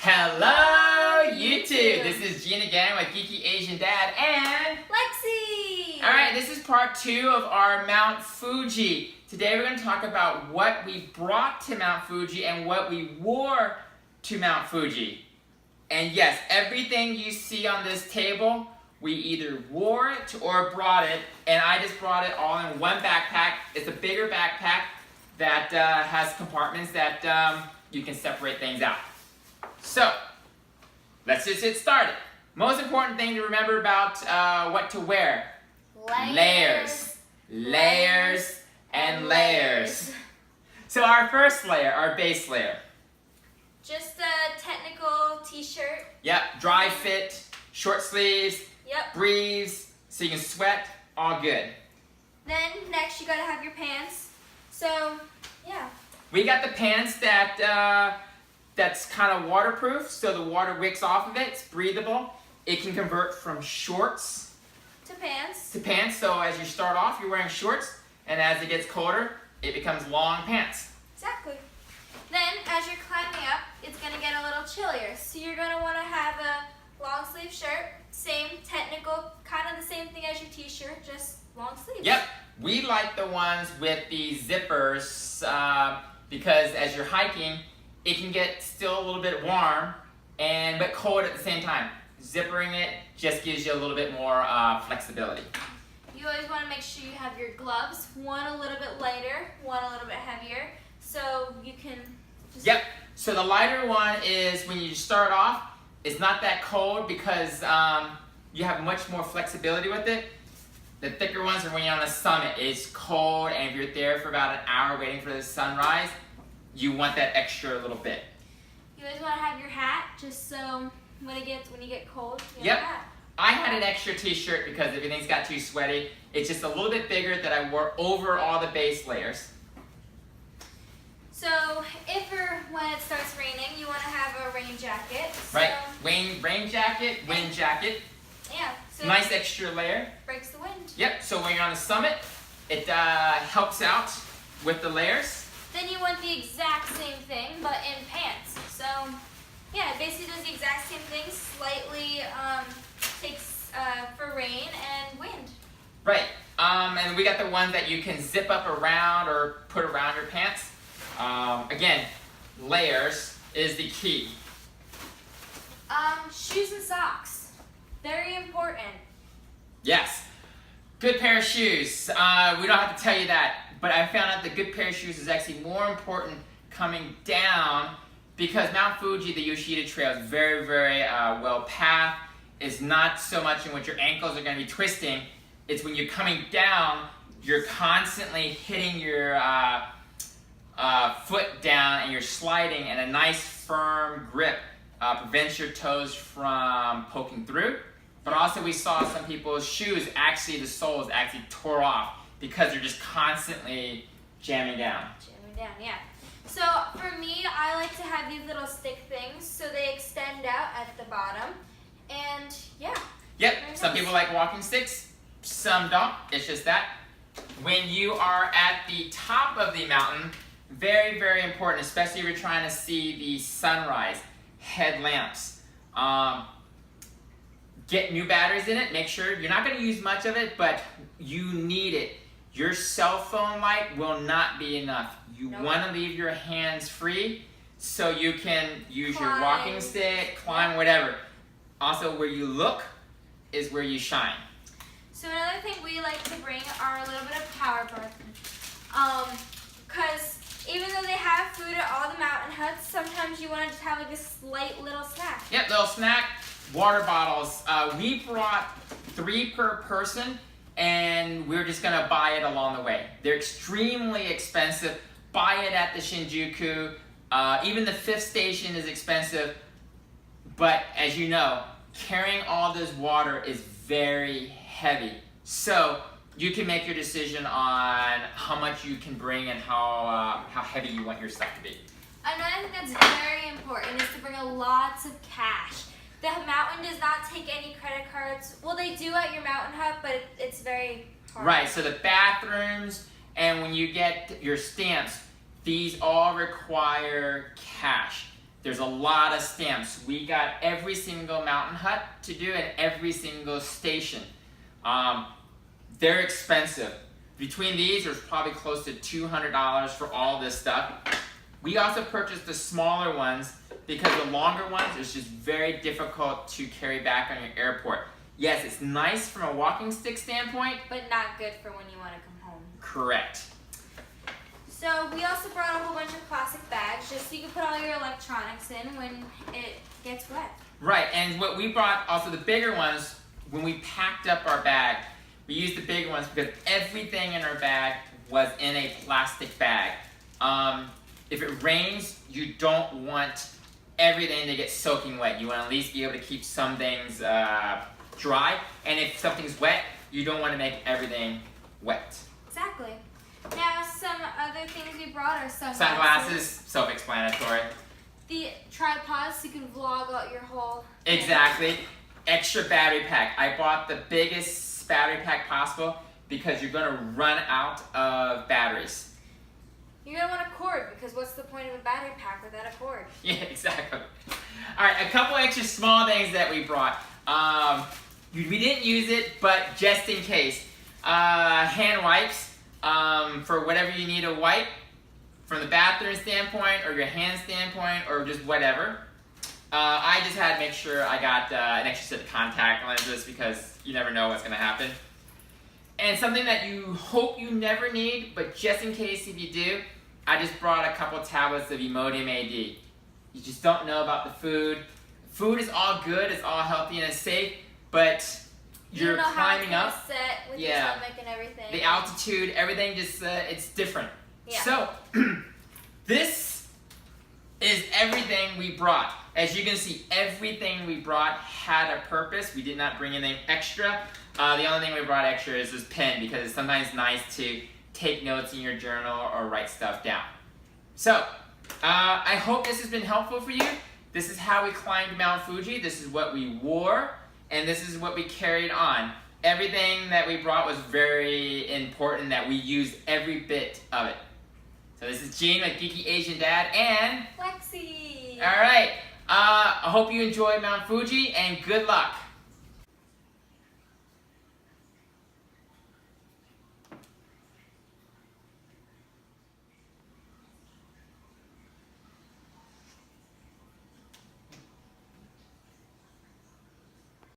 Hello, YouTube! This is Gene again with GeekyAsianDad and Lexi! Alright, this is part 2 of our Mt Fuji. Today we're going to talk about what we brought to Mt Fuji and what we wore to Mt Fuji. And yes, everything you see on this table, we either wore it or brought it, and I just brought it all in one backpack. It's a bigger backpack that has compartments that you can separate things out. So, let's just get started. Most important thing to remember about what to wear. Layers. Layers and layers. So our first layer, our base layer. Just a technical t-shirt. Yep, dry fit, short sleeves, Yep. breathes, so you can sweat, all good. Then next you gotta have your pants. So, yeah. We got the pants that's kind of waterproof, so the water wicks off of it. It's breathable. It can convert from shorts To pants. to pants. So as you start off, you're wearing shorts, and as it gets colder, it becomes long pants. Exactly. Then as you're climbing up, it's gonna get a little chillier. So you're gonna wanna have a long sleeve shirt. Same technical, kind of the same thing as your t-shirt, just long sleeves. Yep, we like the ones with the zippers because as you're hiking, it can get still a little bit warm but cold at the same time. Zippering it just gives you a little bit more flexibility. You always want to make sure you have your gloves, one a little bit lighter, one a little bit heavier, so you can just... Yep, so the lighter one is when you start off, it's not that cold because you have much more flexibility with it. The thicker ones are when you're on the summit. It's cold, and if you're there for about an hour waiting for the sunrise, you want that extra little bit. You always want to have your hat, just so when you get cold, you Yep. have a hat. I had an extra t-shirt because everything's got too sweaty. It's just a little bit bigger that I wore over all the base layers. So if or when it starts raining, you want to have a rain jacket. So, Right, rain jacket, wind jacket, yeah. So nice extra layer. breaks the wind. Yep, so when you're on the summit, it helps out with the layers. Then you want the exact same thing, but in pants. So yeah, it basically does the exact same thing, slightly takes for rain and wind. Right, and we got the ones that you can zip up around or put around your pants. Again, layers is the key. Shoes and socks, very important. Yes, good pair of shoes. We don't have to tell you that, but I found out the good pair of shoes is actually more important coming down because Mt Fuji, the Yoshida Trail, is very, very well pathed. It's not so much in which your ankles are going to be twisting. It's when you're coming down, you're constantly hitting your foot down and you're sliding, and a nice firm grip prevents your toes from poking through. But also we saw some people's shoes, actually the soles actually tore off because they're just constantly jamming down. Jamming down, yeah. So for me, I like to have these little stick things so they extend out at the bottom. And yeah. Yep, very some nice. people like walking sticks, some don't. It's just that. When you are at the top of the mountain, very, very important, especially if you're trying to see the sunrise, headlamps. Get new batteries in it. Make sure you're not going to use much of it, but you need it. Your cell phone light will not be enough. You Nope. want to leave your hands free so you can use your Climb. walking stick, climb, whatever. Also, where you look is where you shine. So another thing we like to bring are a little bit of power bar. Because even though they have food at all the mountain huts, sometimes you want to just have like a slight little snack. Yep, little snack, water bottles. We brought 3 per person, and we're just gonna buy it along the way. They're extremely expensive. Buy it at the Shinjuku. Even the 5th station is expensive. But as you know, carrying all this water is very heavy. So you can make your decision on how much you can bring and how heavy you want your stuff to be. Another thing that's very important is to bring lots of cash. The mountain does not take any credit cards. Well, they do at your mountain hut, but it's very hard. Right, so the bathrooms and when you get your stamps, these all require cash. There's a lot of stamps. We got every single mountain hut to do and every single station. They're expensive. Between these, there's probably close to $200 for all this stuff. We also purchased the smaller ones because the longer ones is just very difficult to carry back on your airport. Yes, it's nice from a walking stick standpoint, but not good for when you want to come home. Correct. So we also brought a whole bunch of plastic bags just so you can put all your electronics in when it gets wet. Right, and what we brought, also the bigger ones, when we packed up our bag, we used the bigger ones because everything in our bag was in a plastic bag. If it rains, you don't want everything to get soaking wet. You want to at least be able to keep some things dry, and if something's wet, you don't want to make everything wet. Exactly. Now, some other things we brought are sunglasses. Sunglasses, self-explanatory. The tripods so you can vlog out your whole Exactly. Extra battery pack. I bought the biggest battery pack possible because you're going to run out of batteries. You're going to want a cord because what's the point of a battery pack without a cord? Yeah, exactly. All right, a couple extra small things that we brought. We didn't use it, but just in case. Hand wipes. For whatever you need to wipe, from the bathroom standpoint, or your hand standpoint, or just whatever. I just had to make sure I got an extra set of contact lenses because you never know what's going to happen. And something that you hope you never need, but just in case if you do, I just brought a couple tablets of Imodium AD. You just don't know about the food. Food is all good, it's all healthy and it's safe, but you're climbing up. Set with your stomach and everything. The altitude, everything just, it's different. Yeah. So, this is everything we brought. As you can see, everything we brought had a purpose. We did not bring anything extra. The only thing we brought extra is this pen because it's sometimes nice to take notes in your journal or write stuff down. So, I hope this has been helpful for you. This is how we climbed Mount Fuji. This is what we wore. And this is what we carried on. Everything that we brought was very important that we used every bit of it. So this is Gene with GeekyAsianDad and Lexi. All right. I hope you enjoy Mount Fuji and good luck.